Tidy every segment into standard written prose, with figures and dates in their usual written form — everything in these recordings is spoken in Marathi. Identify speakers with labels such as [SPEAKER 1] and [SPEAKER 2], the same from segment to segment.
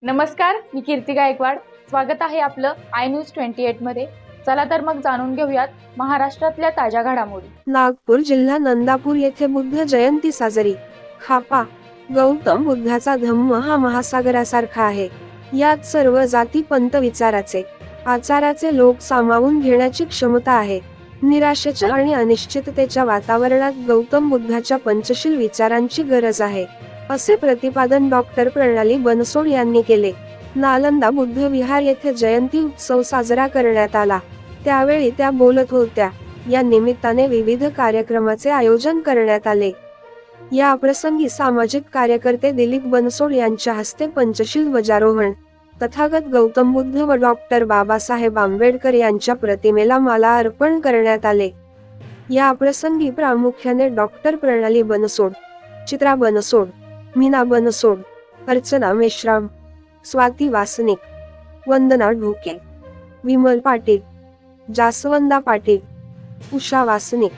[SPEAKER 1] नमस्कार, मी कीर्ती गायकवाड. स्वागत आहे आपलं आय न्यूज 28 मध्ये. चला तर मग जाणून घेऊयात महाराष्ट्रातल्या ताज्या घडामोडी.
[SPEAKER 2] नागपूर जिल्हा नंदापूर येथे बुद्ध जयंती साजरी. खापा. गौतम बुद्धाचा धम्म हा महासागरासारखा आहे. यात सर्व जाती पंथ विचाराचे आचाराचे लोक सामावून घेण्याची क्षमता आहे. निराशेच्या आणि अनिश्चिततेच्या वातावरणात गौतम बुद्धाच्या पंचशील विचारांची गरज आहे, असे प्रतिपादन डॉक्टर प्रणाली बनसोड यांनी केले. नालंदा बुद्ध विहार येथे जयंती उत्सव साजरा करण्यात आला. त्यावेळी त्या बोलत होत्या. या निमित्ताने विविध कार्यक्रमाचे आयोजन करण्यात आले. या प्रसंगी सामाजिक कार्यकर्ते दिलीप बनसोड यांच्या हस्ते पंचशील ध्वजारोहण, तथागत गौतम बुद्ध व डॉक्टर बाबासाहेब आंबेडकर यांच्या प्रतिमेला माला अर्पण करण्यात आले. या प्रसंगी प्रामुख्याने डॉक्टर प्रणाली बनसोड, चित्रा बनसोड, मीना बनसोड, अर्चना मेश्राम, स्वाती वासनिक, वंदना ढोके, विमल पाटील, जासवंदा पाटील, उषा वासनिक,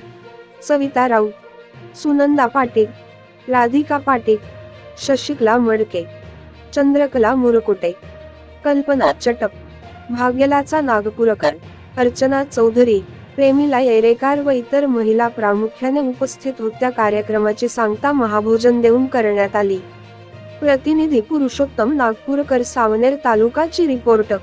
[SPEAKER 2] सविता राऊत, सुनंदा पाटील, राधिका पाटील, शशिकला मडके, चंद्रकला मुरकुटे, कल्पना चटप, भाग्यलाचा नागपूरकर, अर्चना चौधरी, प्रेमिला येरेकार व इतर महिला प्रामुख्याने उपस्थित होत्या. कार्यक्रमाची सांगता महाभोजन देऊन करण्यात आली. प्रतिनिधी पुरुषोत्तम नागपूरकर, सावनेर तालुकाची रिपोर्ट.